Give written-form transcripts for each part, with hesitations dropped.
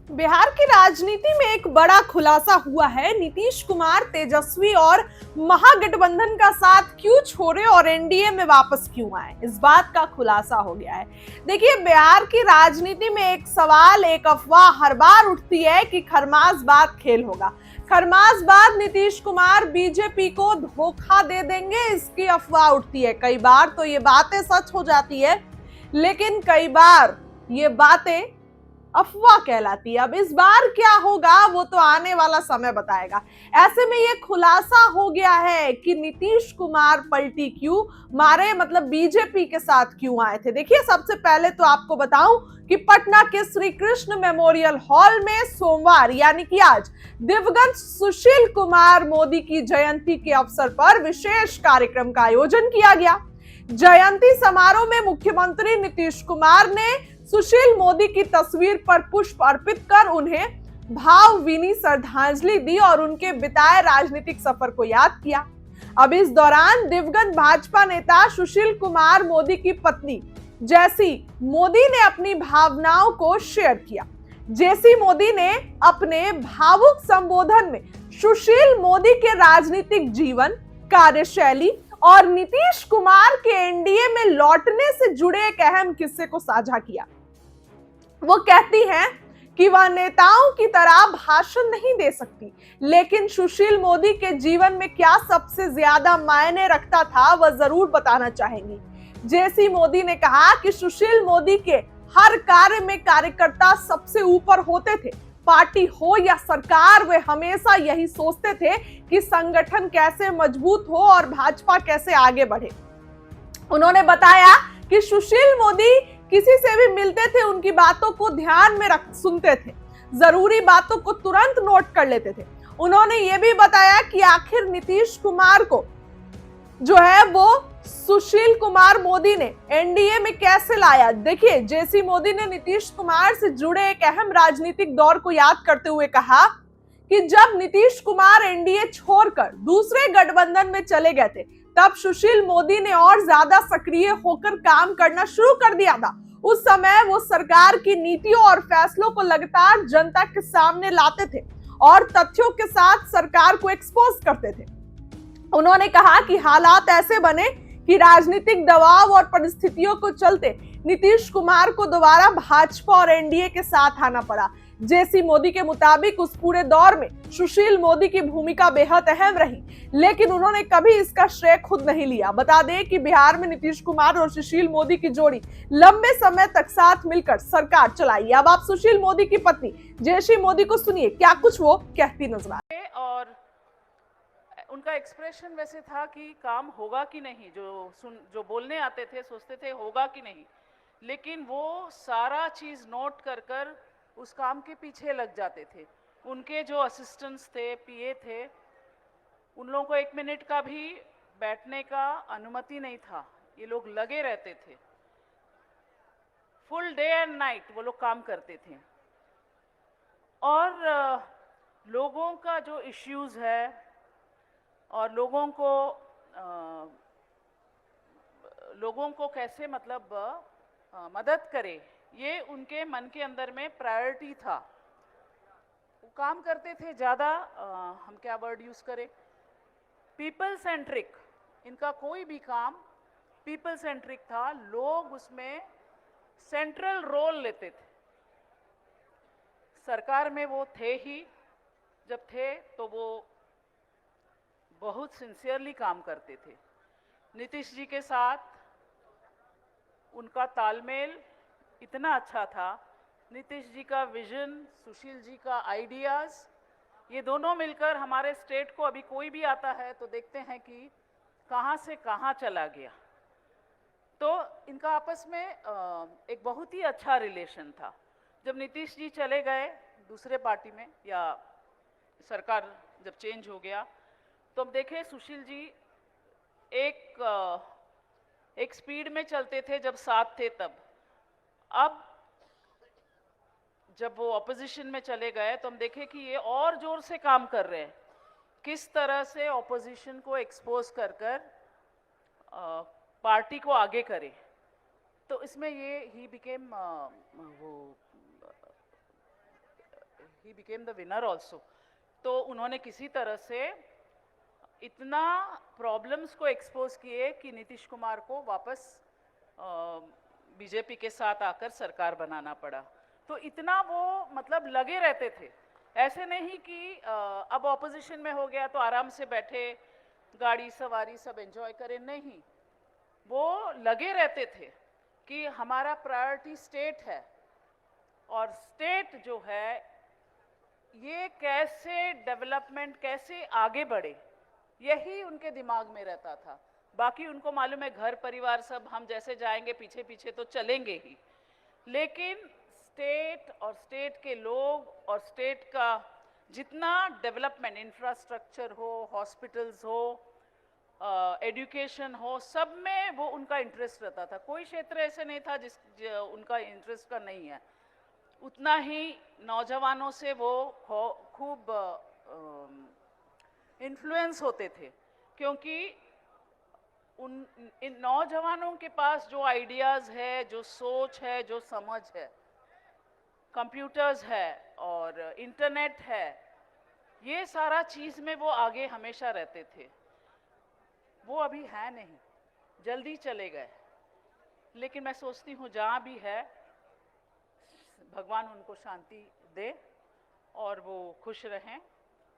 बिहार की राजनीति में एक बड़ा खुलासा हुआ है। नीतीश कुमार तेजस्वी और महागठबंधन का साथ क्यों छोड़े और एनडीए में वापस क्यों आए, इस बात का खुलासा हो गया है। देखिए, बिहार की राजनीति में एक सवाल, एक अफवाह हर बार उठती है कि खरमासबाद खेल होगा। खरमासबाद नीतीश कुमार बीजेपी को धोखा दे देंगे, इसकी अफवाह उठती है। कई बार तो ये बातें सच हो जाती है, लेकिन कई बार ये बातें अफवाह कहलाती है। अब इस बार क्या होगा वो तो आने वाला समय बताएगा। ऐसे में ये खुलासा हो गया है कि नीतीश कुमार पलटी क्यों मारे, मतलब बीजेपी के साथ क्यों आए थे। देखिए, सबसे पहले तो आपको बताऊं कि पटना के श्री कृष्ण मेमोरियल हॉल में सोमवार यानी कि आज दिवंगत सुशील कुमार मोदी की जयंती के अवसर पर विशेष कार्यक्रम का आयोजन किया गया। जयंती समारोह में मुख्यमंत्री नीतीश कुमार ने सुशील मोदी की तस्वीर पर पुष्प अर्पित कर उन्हें भावभीनी श्रद्धांजलि दी और उनके बिताए राजनीतिक सफर को याद किया। अब इस दौरान दिवंगत भाजपा नेता सुशील कुमार मोदी की पत्नी जैसी मोदी ने अपनी भावनाओं को शेयर किया। जेसी मोदी ने अपने भावुक संबोधन में सुशील मोदी के राजनीतिक जीवन, कार्यशैली और नीतीश कुमार के एनडीए में लौटने से जुड़े एक अहम किस्से को साझा किया। वो कहती हैं कि वह नेताओं की तरह भाषण नहीं दे सकती, लेकिन सुशील मोदी के जीवन में क्या सबसे ज्यादा मायने रखता था वह जरूर बताना चाहेंगी। जेसी मोदी ने कहा कि सुशील मोदी के हर कार्य में कार्यकर्ता सबसे ऊपर होते थे। पार्टी हो या सरकार, वे हमेशा यही सोचते थे कि संगठन कैसे मजबूत हो और भाजपा कैसे आगे बढ़े। उन्होंने बताया कि सुशील मोदी किसी से भी मिलते थे, उनकी बातों को ध्यान में रख सुनते थे, जरूरी बातों को तुरंत नोट कर लेते थे। उन्होंने ये भी बताया कि आखिर नीतीश कुमार को जो है वो सुशील कुमार मोदी ने एनडीए में कैसे लाया। देखिए, जेसी मोदी ने नीतीश कुमार से जुड़े एक अहम राजनीतिक दौर को याद करते हुए कहा कि जब नीतीश कुमार एनडीए छोड़कर दूसरे गठबंधन में चले गए थे, तब सुशील मोदी ने और ज्यादा सक्रिय होकर काम करना शुरू कर दिया था। उस समय वो सरकार की नीतियों और फैसलों को लगातार जनता के सामने लाते थे और तथ्यों के साथ सरकार को एक्सपोज करते थे। उन्होंने कहा कि हालात ऐसे बने कि राजनीतिक दबाव और परिस्थितियों को चलते नीतीश कुमार को दोबारा भाजपा और एनडीए के साथ आना पड़ा। जेसी मोदी के मुताबिक उस पूरे दौर में सुशील मोदी की भूमिका बेहद अहम रही, लेकिन उन्होंने कभी इसका श्रेय खुद नहीं लिया। बता दें कि बिहार में नीतीश कुमार और सुशील मोदी की जोड़ी लंबे समय तक साथ मिलकर सरकार चलाई। अब आप सुशील मोदी की पत्नी जेसी मोदी को सुनिए, क्या कुछ वो कहती नजर आ रही। और उनका एक्सप्रेशन वैसे था कि काम होगा कि नहीं, जो बोलने आते थे सोचते थे होगा कि नहीं, लेकिन वो सारा चीज़ नोट कर कर उस काम के पीछे लग जाते थे। उनके जो असिस्टेंट्स थे, पीए थे, उन लोगों को 1 मिनट का भी बैठने का अनुमति नहीं था। ये लोग लगे रहते थे, फुल डे एंड नाइट वो लोग काम करते थे। और लोगों का जो इश्यूज है और लोगों को कैसे मतलब मदद करे, ये उनके मन के अंदर में प्रायोरिटी था। वो काम करते थे ज़्यादा, हम क्या वर्ड यूज़ करें, पीपल सेंट्रिक। इनका कोई भी काम पीपल सेंट्रिक था। लोग उसमें सेंट्रल रोल लेते थे। सरकार में वो थे ही, जब थे तो वो बहुत सिंसियरली काम करते थे। नीतीश जी के साथ उनका तालमेल इतना अच्छा था। नीतीश जी का विजन, सुशील जी का आइडियाज़, ये दोनों मिलकर हमारे स्टेट को अभी कोई भी आता है तो देखते हैं कि कहाँ से कहाँ चला गया। तो इनका आपस में एक बहुत ही अच्छा रिलेशन था। जब नीतीश जी चले गए दूसरे पार्टी में, या सरकार जब चेंज हो गया, तो हम देखें सुशील जी एक स्पीड में चलते थे जब साथ थे तब। अब जब वो ऑपोजिशन में चले गए तो हम देखें कि ये और जोर से काम कर रहे हैं, किस तरह से ऑपोजिशन को एक्सपोज कर कर पार्टी को आगे करे। तो इसमें ये ही बिकेम वो he became the winner also. तो उन्होंने किसी तरह से इतना प्रॉब्लम्स को एक्सपोज किए कि नीतीश कुमार को वापस बीजेपी के साथ आकर सरकार बनाना पड़ा। तो इतना वो मतलब लगे रहते थे, ऐसे नहीं कि अब ऑपोजिशन में हो गया तो आराम से बैठे गाड़ी सवारी सब एंजॉय करें, नहीं, वो लगे रहते थे कि हमारा प्रायोरिटी स्टेट है और स्टेट जो है ये कैसे डेवलपमेंट कैसे आगे बढ़े, यही उनके दिमाग में रहता था। बाकी उनको मालूम है घर परिवार सब हम जैसे जाएंगे पीछे पीछे तो चलेंगे ही, लेकिन स्टेट और स्टेट के लोग और स्टेट का जितना डेवलपमेंट, इंफ्रास्ट्रक्चर हो, हॉस्पिटल्स हो, एजुकेशन हो, सब में वो उनका इंटरेस्ट रहता था। कोई क्षेत्र ऐसे नहीं था उनका इंटरेस्ट का नहीं है। उतना ही नौजवानों से वो खूब इन्फ्लुएंस होते थे, क्योंकि इन नौजवानों के पास जो आइडियाज़ है, जो सोच है, जो समझ है, कंप्यूटर्स है और इंटरनेट है, ये सारा चीज़ में वो आगे हमेशा रहते थे। वो अभी है नहीं, जल्दी चले गए, लेकिन मैं सोचती हूँ जहाँ भी है भगवान उनको शांति दे और वो खुश रहें,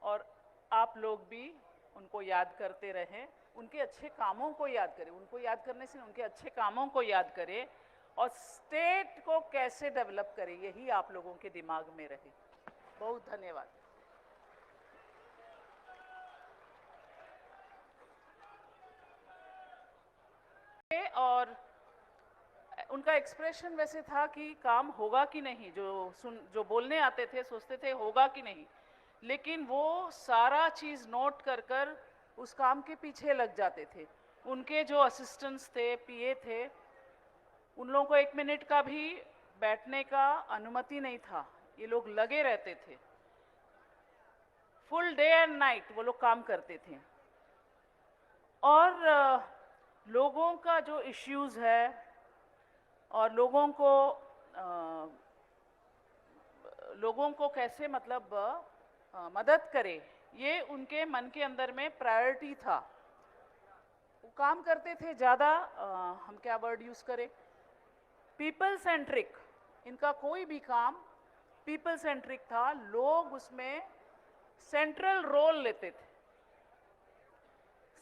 और आप लोग भी उनको याद करते रहें, उनके अच्छे कामों को याद करें। उनको याद करने से उनके अच्छे कामों को याद करें और स्टेट को कैसे डेवलप करें, यही आप लोगों के दिमाग में रहे। बहुत धन्यवाद। और उनका एक्सप्रेशन वैसे था कि काम होगा कि नहीं, जो बोलने आते थे सोचते थे होगा कि नहीं, लेकिन वो सारा चीज़ नोट कर कर उस काम के पीछे लग जाते थे। उनके जो असिस्टेंट्स थे, पीए थे, उन लोगों को 1 मिनट का भी बैठने का अनुमति नहीं था, ये लोग लगे रहते थे, फुल डे एंड नाइट वो लोग काम करते थे। और लोगों का जो इश्यूज़ है और लोगों को कैसे मतलब मदद करे, ये उनके मन के अंदर में प्रायोरिटी था। वो काम करते थे ज़्यादा, हम क्या वर्ड यूज़ करें, पीपल सेंट्रिक। इनका कोई भी काम पीपल सेंट्रिक था, लोग उसमें सेंट्रल रोल लेते थे।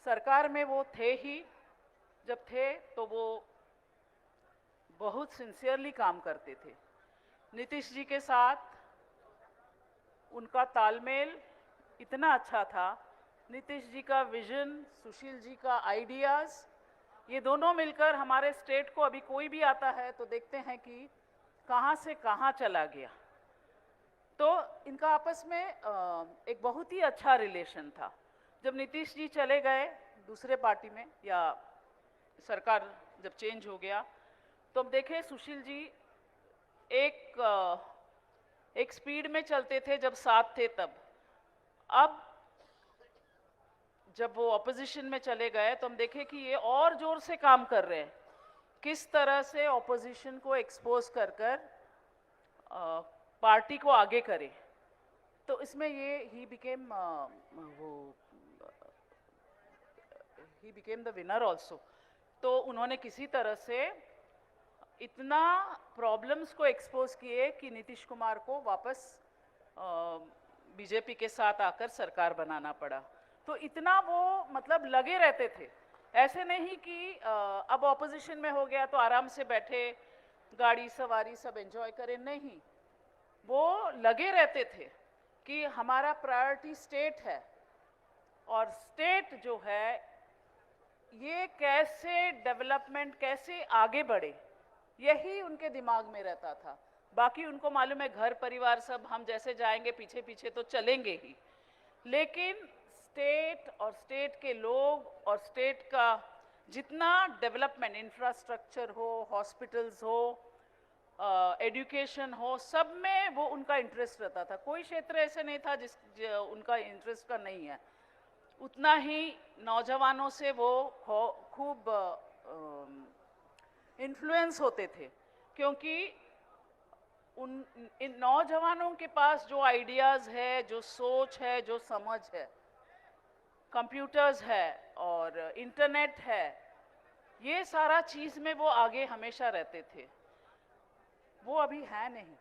सरकार में वो थे ही, जब थे तो वो बहुत सिंसियरली काम करते थे। नीतीश जी के साथ उनका तालमेल इतना अच्छा था, नीतीश जी का विजन, सुशील जी का आइडियाज़, ये दोनों मिलकर हमारे स्टेट को अभी कोई भी आता है तो देखते हैं कि कहाँ से कहाँ चला गया। तो इनका आपस में एक बहुत ही अच्छा रिलेशन था। जब नीतीश जी चले गए दूसरे पार्टी में, या सरकार जब चेंज हो गया, तो हम देखें सुशील जी एक स्पीड में चलते थे जब साथ थे तब। अब जब वो ऑपोजिशन में चले गए तो हम देखें कि ये और जोर से काम कर रहे हैं, किस तरह से ऑपोजिशन को एक्सपोज कर कर पार्टी को आगे करे। तो इसमें ये he became the winner also. तो उन्होंने किसी तरह से इतना प्रॉब्लम्स को एक्सपोज किए कि नीतीश कुमार को वापस बीजेपी के साथ आकर सरकार बनाना पड़ा। तो इतना वो मतलब लगे रहते थे, ऐसे नहीं कि अब ऑपोजिशन में हो गया तो आराम से बैठे गाड़ी सवारी सब एंजॉय करें, नहीं, वो लगे रहते थे कि हमारा प्रायोरिटी स्टेट है और स्टेट जो है ये कैसे डेवलपमेंट कैसे आगे बढ़े, यही उनके दिमाग में रहता था। बाकी उनको मालूम है घर परिवार सब हम जैसे जाएंगे पीछे पीछे तो चलेंगे ही, लेकिन स्टेट और स्टेट के लोग और स्टेट का जितना डेवलपमेंट, इंफ्रास्ट्रक्चर हो, हॉस्पिटल्स हो, एजुकेशन हो, सब में वो उनका इंटरेस्ट रहता था। कोई क्षेत्र ऐसे नहीं था उनका इंटरेस्ट का नहीं है। उतना ही नौजवानों से वो खूब इन्फ्लुएंस होते थे, क्योंकि उन इन नौजवानों के पास जो आइडियाज़ है, जो सोच है, जो समझ है, कंप्यूटर्स है और इंटरनेट है, ये सारा चीज़ में वो आगे हमेशा रहते थे। वो अभी है नहीं,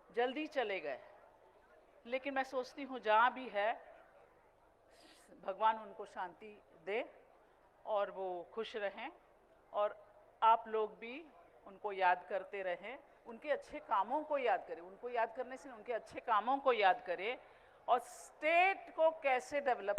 जल्दी चले गए। लेकिन मैं सोचती हूँ जहाँ भी है, भगवान उनको शांति दे और वो खुश रहें, और आप लोग भी उनको याद करते रहें, उनके अच्छे कामों को याद करें। उनको याद करने से उनके अच्छे कामों को याद करें और स्टेट को कैसे डेवलप